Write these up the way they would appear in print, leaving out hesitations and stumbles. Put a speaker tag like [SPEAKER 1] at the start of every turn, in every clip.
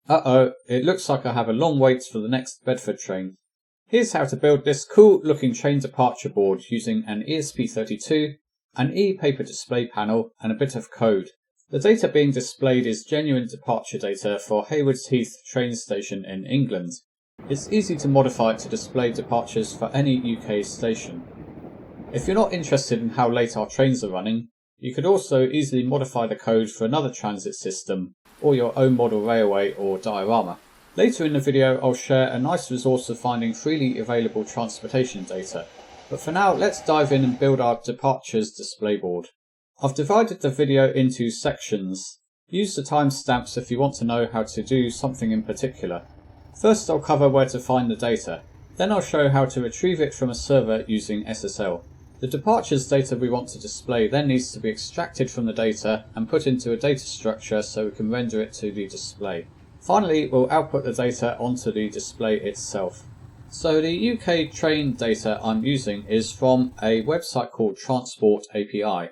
[SPEAKER 1] Uh-oh, it looks like I have a long wait for the next Bedford train. Here's how to build this cool looking train departure board using an ESP32, an ePaper display panel and a bit of code. The data being displayed is genuine departure data for Haywards Heath train station in England. It's easy to modify it to display departures for any UK station. If you're not interested in how late our trains are running, you could also easily modify the code for another transit system, or your own model railway or diorama. Later in the video I'll share a nice resource for finding freely available transportation data, but for now let's dive in and build our departures display board. I've divided the video into sections. Use the timestamps if you want to know how to do something in particular. First I'll cover where to find the data, then I'll show how to retrieve it from a server using SSL. The departures data we want to display then needs to be extracted from the data and put into a data structure so we can render it to the display. Finally, we'll output the data onto the display itself. So the UK train data I'm using is from a website called Transport API.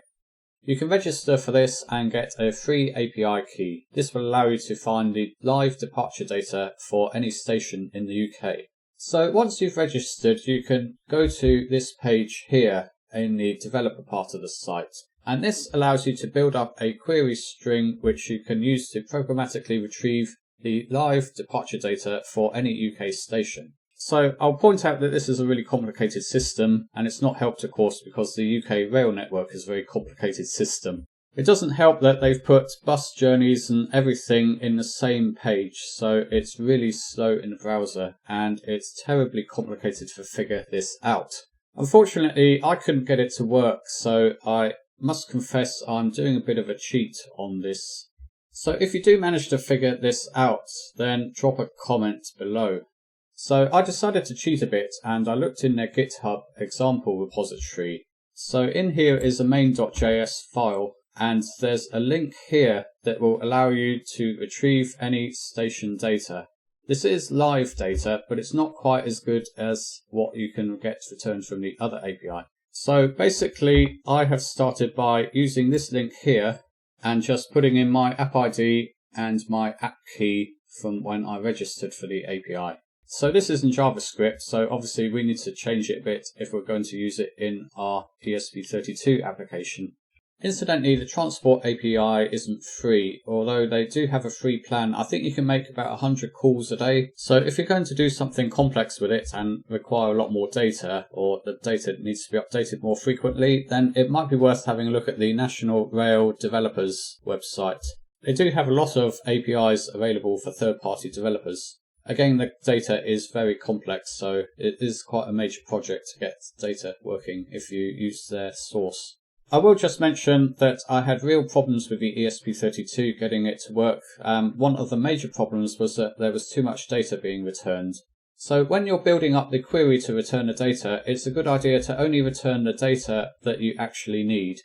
[SPEAKER 1] You can register for this and get a free API key. This will allow you to find the live departure data for any station in the UK. So once you've registered, you can go to this page here in the developer part of the site, and this allows you to build up a query string which you can use to programmatically retrieve the live departure data for any UK station. So I'll point out that this is a really complicated system, and it's not helped of course because the UK rail network is a very complicated system. It doesn't help that they've put bus journeys and everything in the same page, so it's really slow in the browser and it's terribly complicated to figure this out. Unfortunately, I couldn't get it to work, so I must confess I'm doing a bit of a cheat on this. So if you do manage to figure this out, then drop a comment below. So I decided to cheat a bit and I looked in their GitHub example repository. So in here is a main.js file, and there's a link here that will allow you to retrieve any station data. This is live data, but it's not quite as good as what you can get returned from the other API. So basically, I have started by using this link here and just putting in my app ID and my app key from when I registered for the API. So this is in JavaScript, so obviously we need to change it a bit if we're going to use it in our ESP32 application. Incidentally, the Transport API isn't free, although they do have a free plan. I think you can make about 100 calls a day. So if you're going to do something complex with it and require a lot more data, or the data needs to be updated more frequently, then it might be worth having a look at the National Rail Developers website. They do have a lot of APIs available for third-party developers. Again, the data is very complex, so it is quite a major project to get data working if you use their source. I will just mention that I had real problems with the ESP32 getting it to work. One of the major problems was that there was too much data being returned. So when you're building up the query to return the data, it's a good idea to only return the data that you actually need.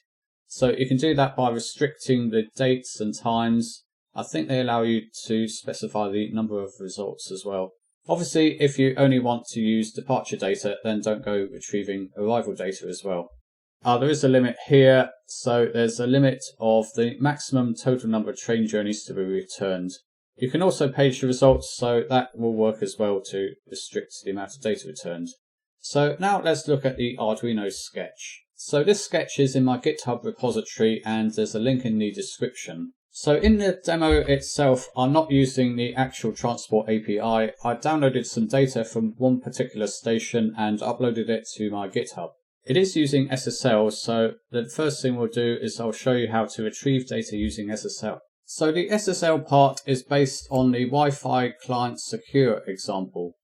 [SPEAKER 1] So you can do that by restricting the dates and times. I think they allow you to specify the number of results as well. Obviously, if you only want to use departure data, then don't go retrieving arrival data as well. There is a limit here, so there's a limit of the maximum total number of train journeys to be returned. You can also page the results, so that will work as well to restrict the amount of data returned. So now let's look at the Arduino sketch. So this sketch is in my GitHub repository and there's a link in the description. So in the demo itself, I'm not using the actual Transport API. I downloaded some data from one particular station and uploaded it to my GitHub. It is using SSL, so the first thing we'll do is I'll show you how to retrieve data using SSL. So the SSL part is based on the Wi-Fi client secure example.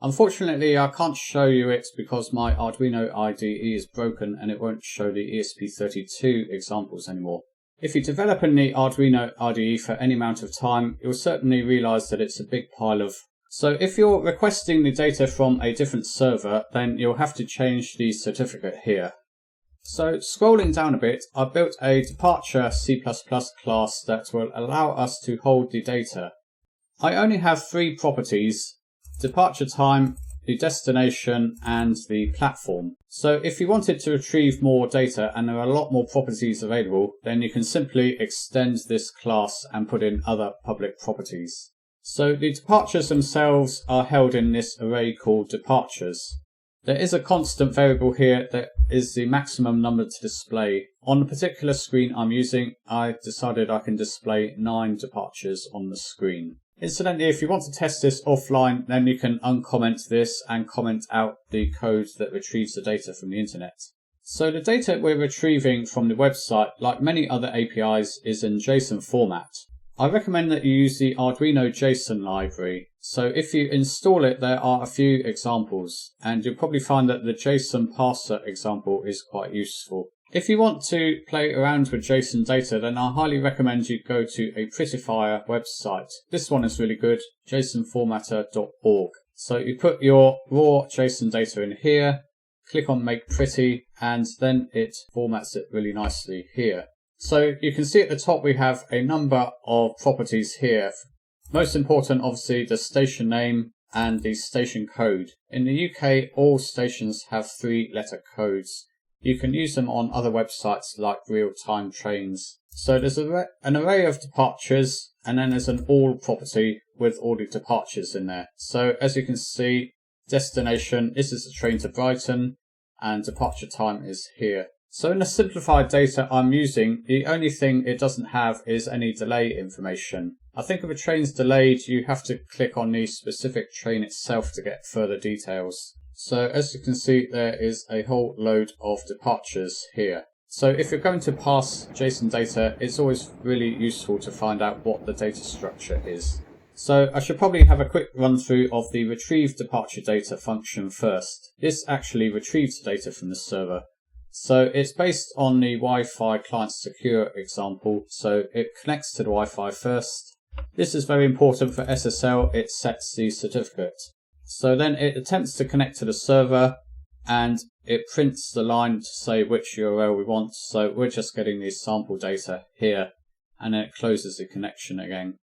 [SPEAKER 1] Unfortunately, I can't show you it because my Arduino IDE is broken and it won't show the ESP32 examples anymore. If you develop in the Arduino IDE for any amount of time, you'll certainly realize that it's a big pile of... So if you're requesting the data from a different server, then you'll have to change the certificate here. So scrolling down a bit, I built a departure C++ class that will allow us to hold the data. I only have 3 properties: departure time, the destination, and the platform. So if you wanted to retrieve more data and there are a lot more properties available, then you can simply extend this class and put in other public properties. So the departures themselves are held in this array called departures. There is a constant variable here that is the maximum number to display. On the particular screen I'm using, I decided I can display 9 departures on the screen. Incidentally, if you want to test this offline, then you can uncomment this and comment out the code that retrieves the data from the internet. So the data we're retrieving from the website, like many other APIs, is in JSON format. I recommend that you use the Arduino JSON library. So if you install it, there are a few examples, and you'll probably find that the JSON parser example is quite useful. If you want to play around with JSON data, then I highly recommend you go to a Prettifier website. This one is really good, jasonformatter.org. So you put your raw JSON data in here, click on Make Pretty, and then it formats it really nicely here. So you can see at the top we have a number of properties here. Most important, obviously, the station name and the station code. In the UK, all stations have 3-letter codes. You can use them on other websites like real-time trains. So there's an array of departures, and then there's an all property with all the departures in there. So as you can see, destination, this is the train to Brighton, and departure time is here. So in the simplified data I'm using, the only thing it doesn't have is any delay information. I think if a train's delayed, you have to click on the specific train itself to get further details. So as you can see, there is a whole load of departures here. So if you're going to parse JSON data, it's always really useful to find out what the data structure is. So I should probably have a quick run through of the retrieve departure data function first. This actually retrieves data from the server. So it's based on the Wi-Fi client secure example, so it connects to the Wi-Fi first. This is very important for SSL, it sets the certificate. So then it attempts to connect to the server and it prints the line to say which URL we want, so we're just getting the sample data here, and then it closes the connection again.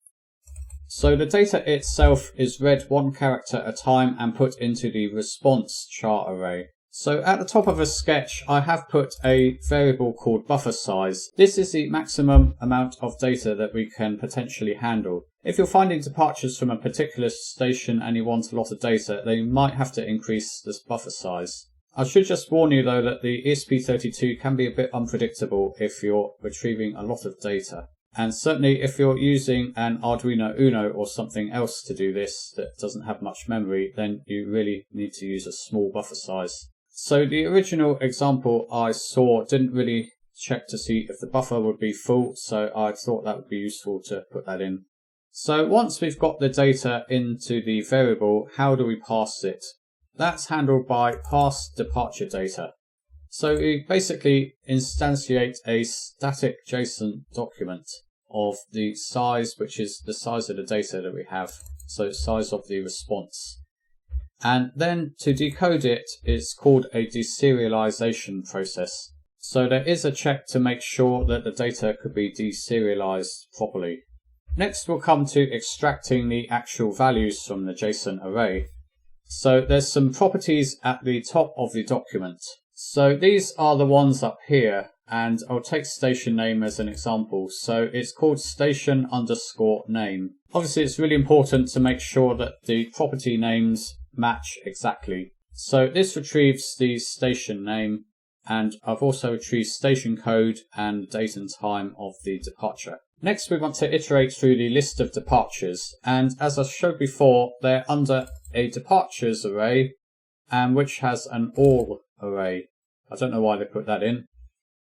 [SPEAKER 1] So the data itself is read 1 character at a time and put into the response char array. So at the top of a sketch, I have put a variable called buffer size. This is the maximum amount of data that we can potentially handle. If you're finding departures from a particular station and you want a lot of data, then you might have to increase this buffer size. I should just warn you though that the ESP32 can be a bit unpredictable if you're retrieving a lot of data. And certainly if you're using an Arduino Uno or something else to do this that doesn't have much memory, then you really need to use a small buffer size. So the original example I saw didn't really check to see if the buffer would be full, so I thought that would be useful to put that in. So once we've got the data into the variable, how do we parse it? That's handled by parse departure data. So we basically instantiate a static JSON document of the size, which is the size of the data that we have, so size of the response. And then to decode it, it's called a deserialization process. So there is a check to make sure that the data could be deserialized properly. Next we'll come to extracting the actual values from the JSON array. So there's some properties at the top of the document. So these are the ones up here, and I'll take station name as an example. So it's called station underscore name. Obviously it's really important to make sure that the property names match exactly. So this retrieves the station name, and I've also retrieved station code and date and time of the departure. Next we want to iterate through the list of departures, and as I showed before, they're under a departures array and which has an all array. I don't know why they put that in.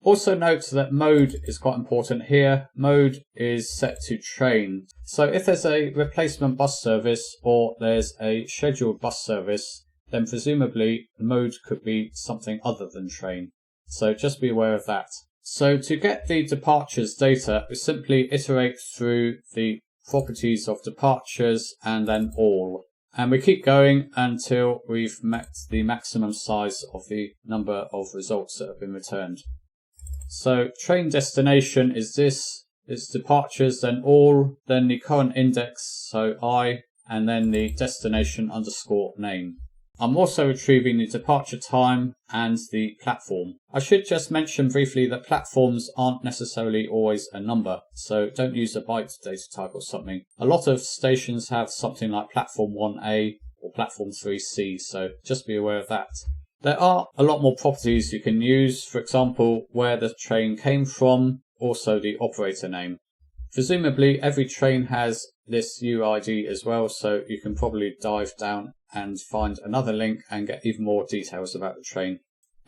[SPEAKER 1] Also note that mode is quite important here. Mode is set to train. So if there's a replacement bus service or there's a scheduled bus service, then presumably the mode could be something other than train. So just be aware of that. So to get the departures data, we simply iterate through the properties of departures and then all. And we keep going until we've met the maximum size of the number of results that have been returned. So train destination is this, it's departures, then all, then the current index, so I, and then the destination underscore name. I'm also retrieving the departure time and the platform. I should just mention briefly that platforms aren't necessarily always a number, so don't use a byte data type or something. A lot of stations have something like platform 1A or platform 3C, so just be aware of that. There are a lot more properties you can use, for example, where the train came from, also the operator name. Presumably every train has this UID as well, so you can probably dive down and find another link and get even more details about the train.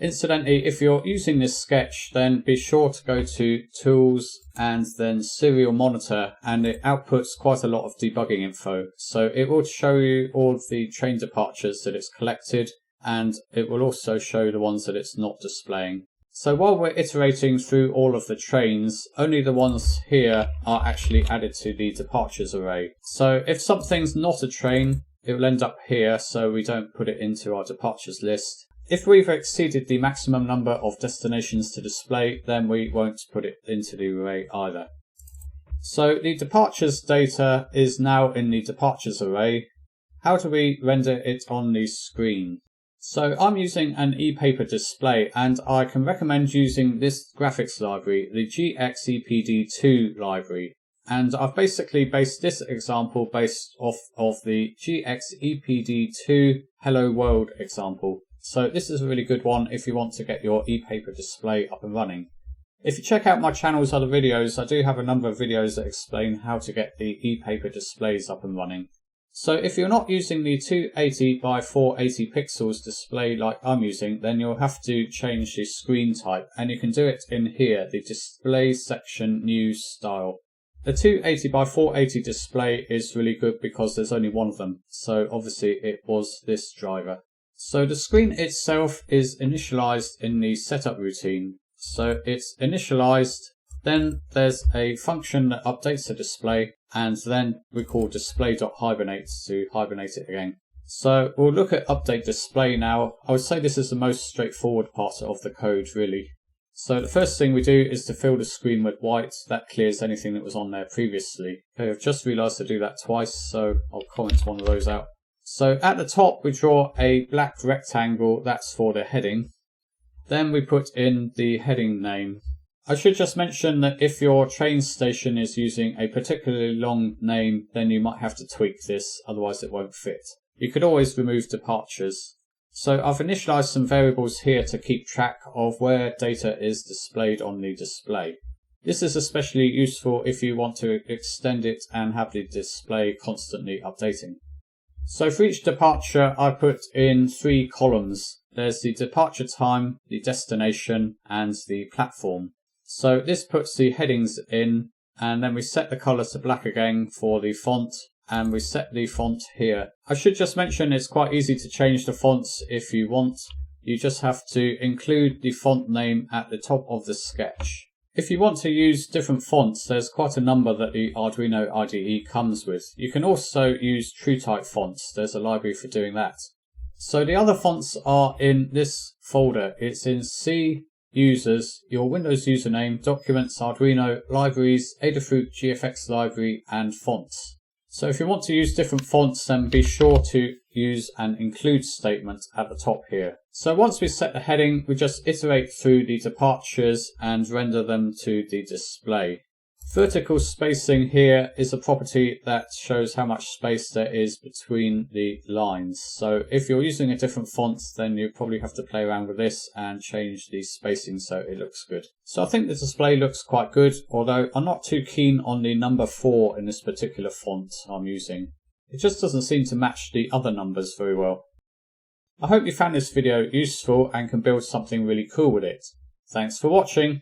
[SPEAKER 1] Incidentally, if you're using this sketch, then be sure to go to Tools and then Serial Monitor, and it outputs quite a lot of debugging info. So it will show you all of the train departures that it's collected, and it will also show the ones that it's not displaying. So while we're iterating through all of the trains, only the ones here are actually added to the departures array. So if something's not a train, it will end up here, so we don't put it into our departures list. If we've exceeded the maximum number of destinations to display, then we won't put it into the array either. So the departures data is now in the departures array. How do we render it on the screen? So I'm using an ePaper display, and I can recommend using this graphics library, the ESP32 library. And I've basically based this example based off of the ESP32 Hello World example. So this is a really good one if you want to get your ePaper display up and running. If you check out my channel's other videos, I do have a number of videos that explain how to get the ePaper displays up and running. So if you're not using the 280 by 480 pixels display like I'm using, then you'll have to change the screen type, and you can do it in here, the display section new style. The 280 by 480 display is really good because there's only one of them, so obviously it was this driver. So the screen itself is initialized in the setup routine. So it's initialized, then there's a function that updates the display, and then we call display.hibernate to hibernate it again. So we'll look at update display now. I would say this is the most straightforward part of the code really. So the first thing we do is to fill the screen with white. That clears anything that was on there previously. Okay, I've just realized to do that twice, so I'll comment one of those out. So at the top we draw a black rectangle, that's for the heading. Then we put in the heading name. I should just mention that if your train station is using a particularly long name, then you might have to tweak this, otherwise it won't fit. You could always remove departures. So I've initialized some variables here to keep track of where data is displayed on the display. This is especially useful if you want to extend it and have the display constantly updating. So for each departure, I put in 3 columns. There's the departure time, the destination, and the platform. So this puts the headings in, and then we set the color to black again for the font, and we set the font here. I should just mention it's quite easy to change the fonts if you want. You just have to include the font name at the top of the sketch. If you want to use different fonts, there's quite a number that the Arduino IDE comes with. You can also use TrueType fonts. There's a library for doing that. So the other fonts are in this folder. It's in C, Users, your Windows username, Documents, Arduino, Libraries, Adafruit GFX library, and Fonts. So if you want to use different fonts, then be sure to use an include statement at the top here. So once we set the heading, we just iterate through the departures and render them to the display. Vertical spacing here is a property that shows how much space there is between the lines. So if you're using a different font, then you probably have to play around with this and change the spacing so it looks good. So I think the display looks quite good, although I'm not too keen on the number 4 in this particular font I'm using. It just doesn't seem to match the other numbers very well. I hope you found this video useful and can build something really cool with it. Thanks for watching.